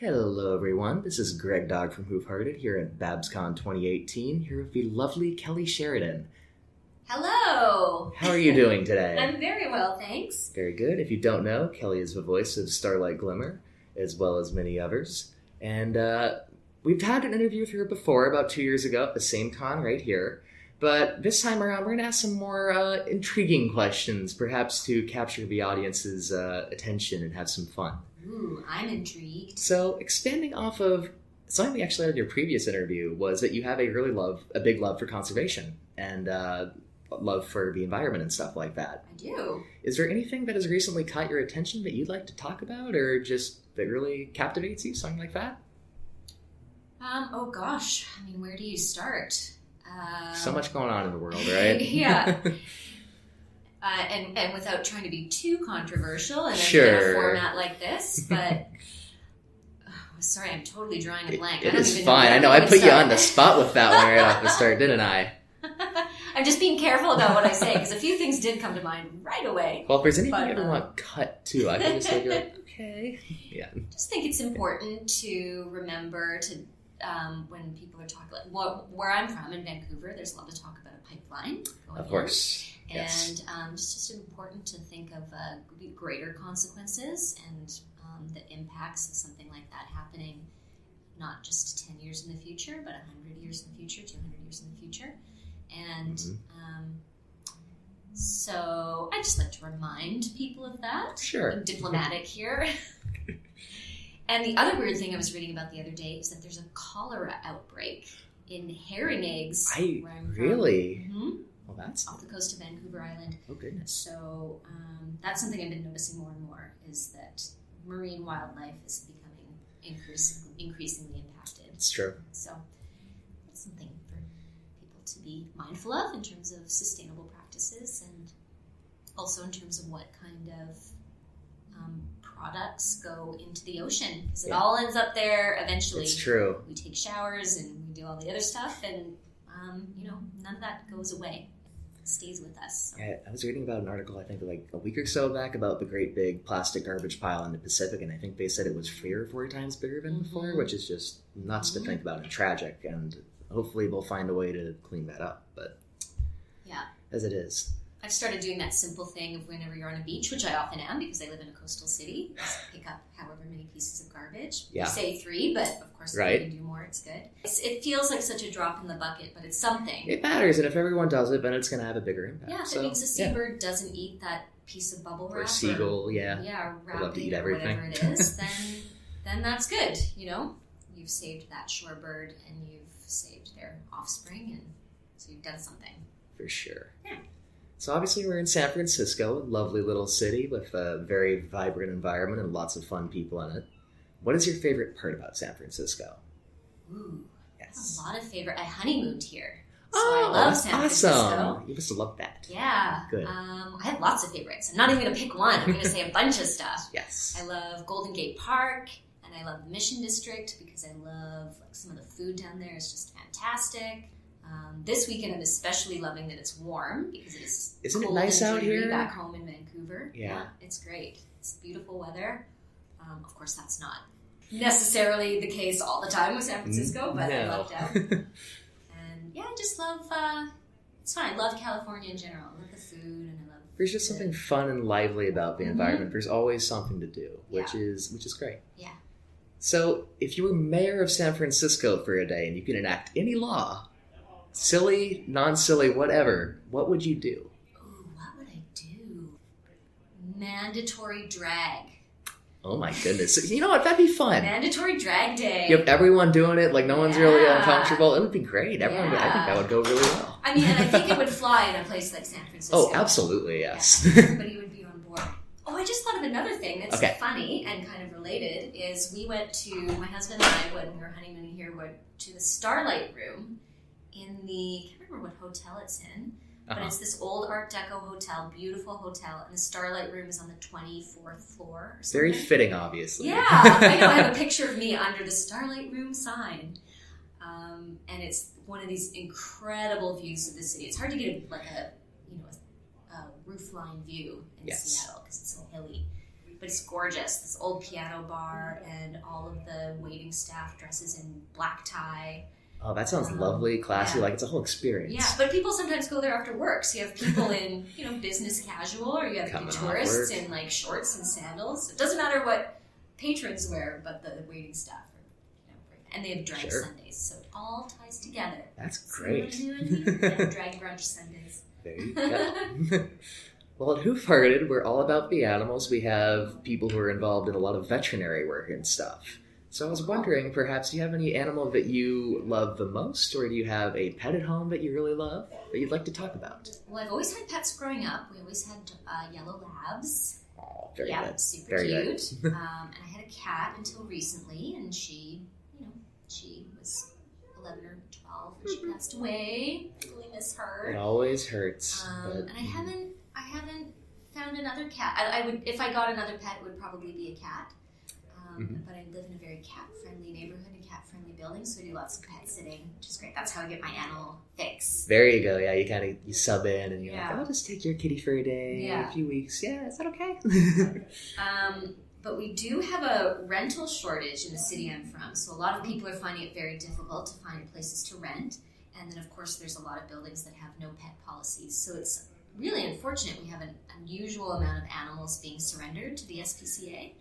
Hello everyone, this is Greg Dog from Hoofhearted here at BABSCon 2018, here with the lovely Kelly Sheridan. Hello! How are you doing today? I'm very well, thanks. Very good. If you don't know, Kelly is the voice of Starlight Glimmer, as well as many others. And we've had an interview with her before, about 2 years ago, at the same con right here. But this time around, we're going to ask some more intriguing questions, perhaps to capture the audience's attention and have some fun. Ooh, I'm intrigued. So, expanding off of something we actually had in your previous interview was that you have a big love for conservation and love for the environment and stuff like that. I do. Is there anything that has recently caught your attention that you'd like to talk about, or just that really captivates you, something like that? Oh gosh, I mean, where do you start? So much going on in the world, right? Yeah. And without trying to be too controversial in Sure. a format like this, but sorry, I'm totally drawing a blank. It is fine. I know I put you on the spot with that one right off the start, didn't I? I'm just being careful about what I say because a few things did come to mind right away. Well, if there's anything you ever want cut too, I can just be like, okay. Yeah. Just think it's important to remember to when people are talking, like where I'm from in Vancouver, there's a lot of talk about a pipeline. Of course. Yes. And it's just important to think of greater consequences and the impacts of something like that happening, not just 10 years in the future, but 100 years in the future, 200 years in the future. And so I just like to remind people of that. Sure. I'm diplomatic here. And the other weird thing I was reading about the other day is that there's a cholera outbreak in herring eggs. Where I'm really? From. Mm-hmm. Well, that's off the coast of Vancouver Island. Oh, goodness. So that's something I've been noticing more and more, is that marine wildlife is becoming increasingly impacted. It's true. So that's something for people to be mindful of in terms of sustainable practices and also in terms of what kind of products go into the ocean, because it all ends up there eventually. It's true. We take showers and we do all the other stuff, and none of that goes away. It stays with us. So. Yeah, I was reading about an article, I think like a week or so back, about the great big plastic garbage pile in the Pacific, and I think they said it was 3 or 4 times bigger than before, which is just nuts to think about and tragic, and hopefully they'll find a way to clean that up, but yeah, as it is. I've started doing that simple thing of whenever you're on a beach, which I often am because I live in a coastal city, just pick up however many pieces of garbage. Yeah. You say 3, but of course if you can do more, it's good. It feels like such a drop in the bucket, but it's something. It matters, and if everyone does it, then it's going to have a bigger impact. Yeah, if it means a seabird doesn't eat that piece of bubble wrap. Or a seagull, Yeah, wrapped to eat or everything. whatever it is, then that's good, You've saved that shorebird, and you've saved their offspring, and so you've done something. For sure. Yeah. So obviously we're in San Francisco, a lovely little city with a very vibrant environment and lots of fun people in it. What is your favorite part about San Francisco? Ooh, yes. A lot of favorite. I honeymooned here. So I love that's San awesome. Francisco. You must have loved that. Yeah. Good. I have lots of favorites. I'm not even going to pick one. I'm going to say a bunch of stuff. Yes. I love Golden Gate Park, and I love the Mission District because I love some of the food down there is just fantastic. This weekend, I'm especially loving that it's warm because it is. Isn't cold it nice and out dreary here? Back home in Vancouver, yeah, it's great. It's beautiful weather. Of course, that's not necessarily the case all the time with San Francisco, but I lucked out. And yeah, I just love. It's fun. I love California in general. I love the food, and I love. There's just something fun and lively about the environment. There's always something to do, which is great. Yeah. So, if you were mayor of San Francisco for a day and you could enact any law, silly, non-silly, whatever, what would you do? Ooh, what would I do? Mandatory drag. Oh my goodness. You know what? That'd be fun. Mandatory drag day. You have everyone doing it, like no one's really uncomfortable. It would be great. Everyone, I think that would go really well. I mean, and I think it would fly in a place like San Francisco. Oh, absolutely, yes. Yeah, everybody would be on board. Oh, I just thought of another thing that's funny and kind of related is we went to, my husband and I, when we were honeymooning here, went to the Starlight Room in the, I can't remember what hotel it's in, but it's this old Art Deco hotel, beautiful hotel, and the Starlight Room is on the 24th floor or something. Very fitting, obviously. Yeah, I know. I have a picture of me under the Starlight Room sign. And it's one of these incredible views of the city. It's hard to get a roofline view in Seattle because it's so hilly. But it's gorgeous. This old piano bar and all of the waiting staff dresses in black tie. Oh, that sounds lovely, classy. Yeah. Like it's a whole experience. Yeah, but people sometimes go there after work. So you have people in, business casual, or you have the tourists in like shorts and sandals. It doesn't matter what patrons wear, but the waiting staff are, and they have drag Sundays, so it all ties together. That's great. Drag brunch Sundays. There you go. Well, at Who Farted, we're all about the animals. We have people who are involved in a lot of veterinary work and stuff. So I was wondering, perhaps, do you have any animal that you love the most, or do you have a pet at home that you really love that you'd like to talk about? Well, I've always had pets growing up. We always had yellow labs. Oh, very good. Super very cute. And I had a cat until recently, and she was 11 or 12 when she passed away. I really miss her. It always hurts. And I haven't found another cat. I would, if I got another pet, it would probably be a cat. But I live in a very cat-friendly neighborhood and cat-friendly building, so I do lots of pet sitting, which is great. That's how I get my animal fix. There you go. Yeah, you sub in and you're like, I'll just take your kitty for a day, a few weeks. Yeah, is that okay? But we do have a rental shortage in the city I'm from, so a lot of people are finding it very difficult to find places to rent. And then, of course, there's a lot of buildings that have no pet policies, so it's really unfortunate. We have an unusual amount of animals being surrendered to the SPCA,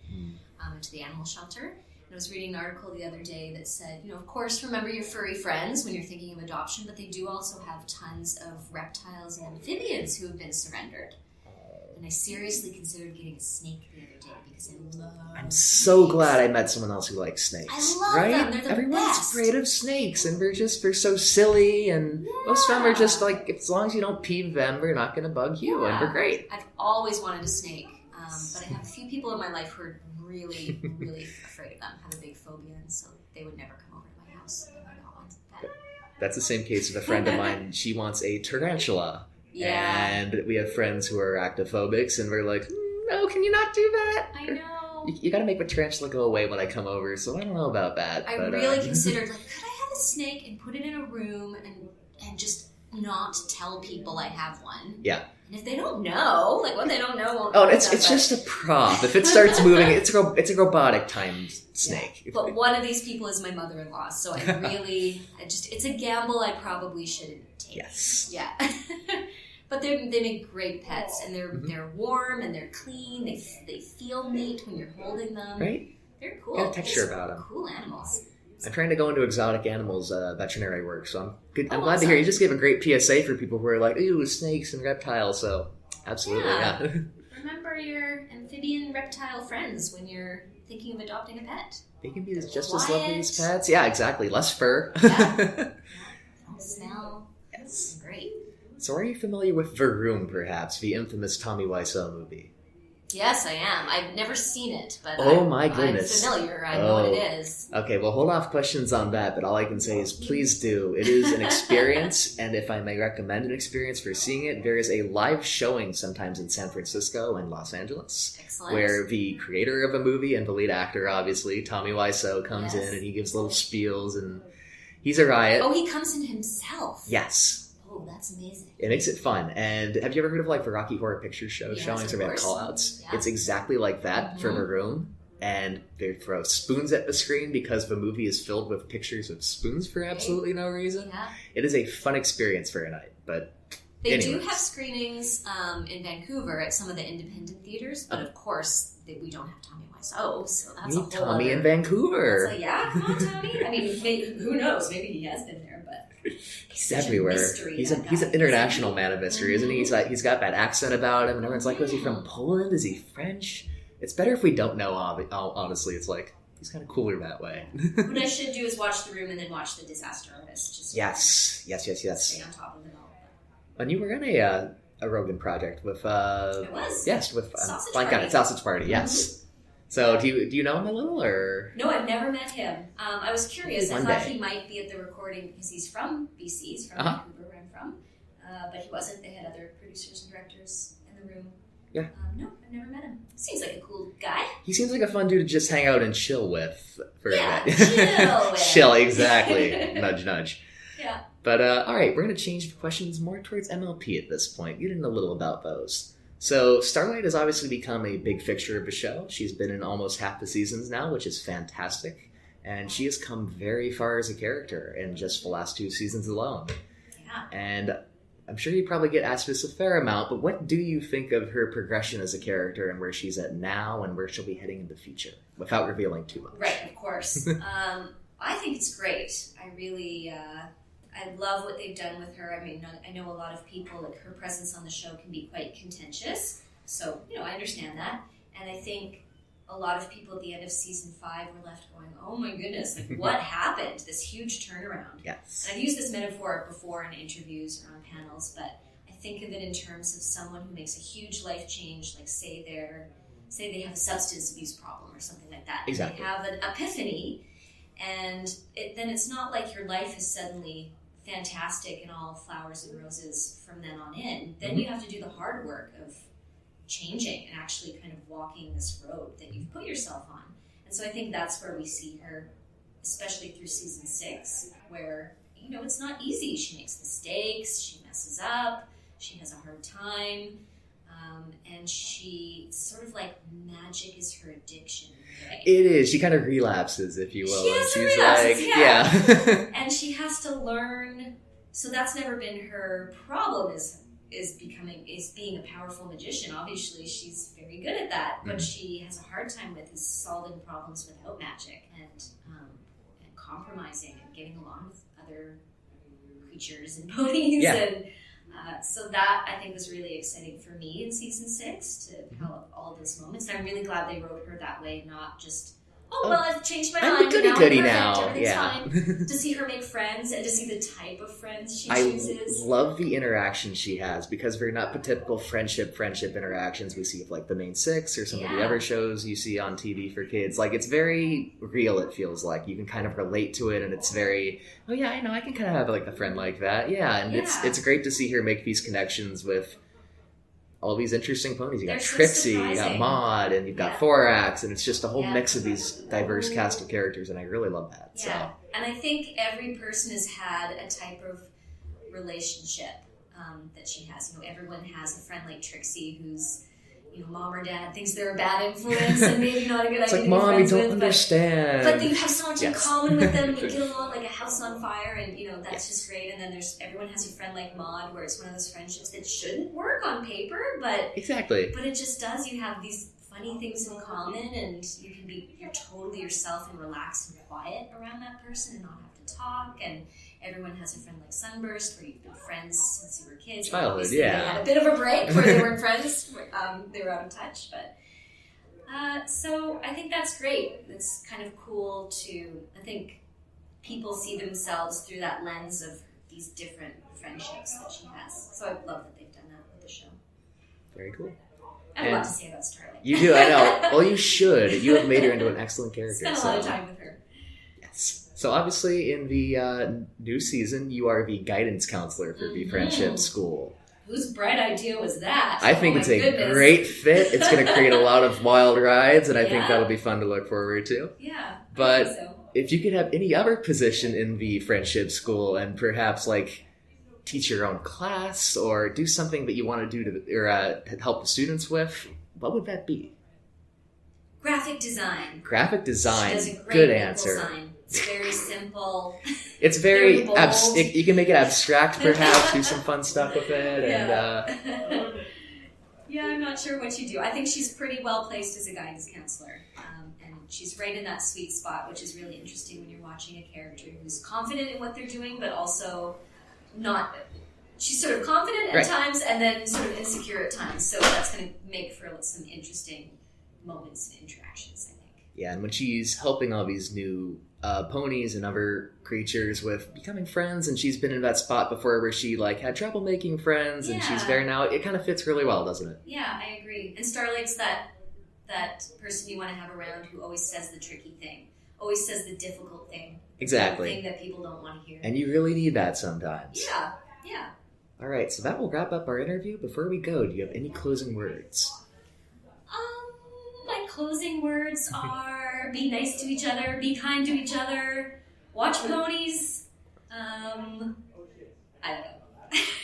to the animal shelter. And I was reading an article the other day that said, of course, remember your furry friends when you're thinking of adoption, but they do also have tons of reptiles and amphibians who have been surrendered. And I seriously considered getting a snake the other day because I love I'm so glad I met someone else who likes snakes. I love them. They're the Everyone's best. afraid of snakes, and we're so silly, and most of them are just like, as long as you don't peeve them, we're not going to bug you, and we're great. I've always wanted a snake, but I have a few people in my life who are really, really afraid of them, have a big phobia, and so they would never come over to my house. That's the same case with a friend of mine. She wants a tarantula. Yeah. And we have friends who are actophobics, and we're like, no, can you not do that? I know. You got to make the tarantula go away when I come over, so I don't know about that. I really considered, could I have a snake and put it in a room and just not tell people I have one? Yeah. And if they don't know, what they don't know won't. Oh, it's just a prop. If it starts moving, it's a robotic timed snake. Yeah. But one of these people is my mother-in-law, so it's a gamble I probably shouldn't take. Yes. Yeah. But they make great pets, and they're warm and they're clean. They feel neat when you're holding them. Right. They're cool. Got a texture about them. Cool animals. I'm trying to go into exotic animals veterinary work, so I'm glad to hear you just gave a great PSA for people who are like, ooh, snakes and reptiles. So absolutely, yeah. Remember your amphibian reptile friends when you're thinking of adopting a pet. They can be just as lovely as pets. Yeah, exactly. Less fur. Yeah. Don't smell. Yes. Great. So are you familiar with The Room, perhaps, the infamous Tommy Wiseau movie? Yes, I am. I've never seen it, but my goodness. I'm familiar. I know what it is. Okay, well, hold off questions on that, but all I can say is please do. It is an experience, and if I may recommend an experience for seeing it, there is a live showing sometimes in San Francisco and Los Angeles. Excellent. Where the creator of a movie and the lead actor, obviously, Tommy Wiseau, comes in and he gives little spiels, and he's a riot. Oh, he comes in himself? Yes. Oh, that's amazing. It makes it fun. And have you ever heard of the Rocky Horror Picture Show showings where they have call-outs? Yeah. It's exactly like that for The Room. And they throw spoons at the screen because the movie is filled with pictures of spoons for absolutely no reason. Yeah. It is a fun experience for a night. But they do have screenings in Vancouver at some of the independent theaters, but of course we don't have Tommy Wiseau, so that's a whole Tommy in Vancouver. Come on, Tommy. I mean, who knows? Maybe he has been there, but he's everywhere. He's an international man of mystery, isn't he? He's got that accent about him, and everyone's like, "Was he from Poland? Is he French?" It's better if we don't know. Honestly, it's like he's kind of cooler that way. What I should do is watch The Room and then watch The Disaster Artist. Just yes. Stay on top of it all. And you were in a Rogan project with I was. Yes, with Sausage Party. Sausage Party. Yes. So do you know him a little, or no? I've never met him. I was curious. I thought he might be at the recording because he's from BC, he's from Vancouver, where I'm from, but he wasn't. They had other producers and directors in the room. Yeah. No, I've never met him. Seems like a cool guy. He seems like a fun dude to just hang out and chill with for a bit. Chill with. Chill, exactly. Nudge, nudge. Yeah. But all right, we're going to change the questions more towards MLP at this point. You didn't know a little about those. So Starlight has obviously become a big fixture of the show. She's been in almost half the seasons now, which is fantastic. And she has come very far as a character in just the last 2 seasons alone. Yeah. And I'm sure you probably get asked this a fair amount, but what do you think of her progression as a character and where she's at now and where she'll be heading in the future, without revealing too much? Right, of course. I think it's great. I really, I love what they've done with her. I mean, I know a lot of people, like, her presence on the show can be quite contentious. So, I understand that. And I think a lot of people at the end of season 5 were left going, oh my goodness, like, what happened? This huge turnaround. Yes. And I've used this metaphor before in interviews or on panels, but I think of it in terms of someone who makes a huge life change, like say they have a substance abuse problem or something like that. Exactly. And they have an epiphany, and then it's not like your life is suddenly fantastic and all flowers and roses from then on in. Then you have to do the hard work of changing and actually kind of walking this road that you've put yourself on. And so I think that's where we see her, especially through season 6, where, it's not easy. She makes mistakes, she messes up, she has a hard time, and she, sort of like magic is her addiction. Right? It is. She kind of relapses, if you will. She has She's relapses, like, yeah. And she has to learn, so that's never been her problem, is being a powerful magician. Obviously, she's very good at that, but she has a hard time with is solving problems without magic and compromising and getting along with other creatures and ponies. Yeah. And so that, I think, was really exciting for me in season 6 to have all those moments. And I'm really glad they wrote her that way, not just, I've changed my mind. I'm a goody-goody now. Everything's fine. To see her make friends and to see the type of friends she chooses. I love the interaction she has, because we're not the typical friendship interactions we see with, like, the main 6 or some of the other shows you see on TV for kids. Like, it's very real, it feels like. You can kind of relate to it, and it's very, I can kind of have, like, a friend like that. Yeah, and it's great to see her make these connections with all these interesting ponies. You got Trixie, you got Maud, and you've got Thorax, and it's just a whole mix of these diverse cast of characters, and I really love that. Yeah, so. And I think every person has had a type of relationship that she has. Everyone has a friend like Trixie who's, mom or dad thinks they're a bad influence and maybe not a good idea to be Mom, friends you don't with, understand. But you have so much in common with them, and you get along like a house on fire, and that's just great. And then everyone has a friend like Maud, where it's one of those friendships that shouldn't work on paper, but exactly. But it just does. You have these funny things in common, and you're totally yourself and relaxed and quiet around that person and not have to talk. And everyone has a friend like Sunburst, where you've been friends since you were kids. Childhood, They had a bit of a break where they weren't friends. They were out of touch, but so I think that's great. It's kind of cool to, I think, people see themselves through that lens of these different friendships that she has. So I love that they've done that with the show. Very cool. I have a lot to say about Starlight. You do, I know. Well, you should. You have made her into an excellent character. Spent a lot of time with her. Yes. So obviously in the new season, you are the guidance counselor for the Friendship School. Whose bright idea was that? I think it's a great fit. It's going to create a lot of wild rides, and I think that'll be fun to look forward to. Yeah, but I think so. If you could have any other position in the Friendship School and perhaps, like, teach your own class or do something that you want to do to help the students with, what would that be? Graphic design. Graphic design. She does a great good answer. Design. It's very simple. It's very bold. You can make it abstract, perhaps. Do some fun stuff with it, and yeah, I'm not sure what you do. I think she's pretty well placed as a guidance counselor, and she's right in that sweet spot, which is really interesting when you're watching a character who's confident in what they're doing, but also not. She's sort of confident at times, and then sort of insecure at times. So that's going to make for some interesting moments and interactions, I think. Yeah, and when she's helping all these new ponies and other creatures with becoming friends, and she's been in that spot before where she had trouble making friends, and she's there now. It kind of fits really well, doesn't it? Yeah, I agree. And Starlight's that person you want to have around who always says the tricky thing, always says the difficult thing, exactly, the thing that people don't want to hear. And you really need that sometimes. Yeah. All right, so that will wrap up our interview. Before we go, do you have any closing words? My closing words are: be nice to each other, be kind to each other, watch ponies. I don't know.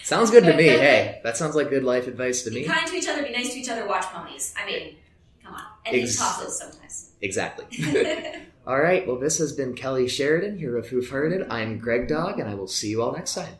Sounds good to me. Hey, that sounds like good life advice to me. Be kind to each other, be nice to each other, watch ponies. I mean, come on. And eat tacos sometimes. Exactly. All right, well, this has been Kelly Sheridan here with Who've Heard It. I'm Greg Dog, and I will see you all next time.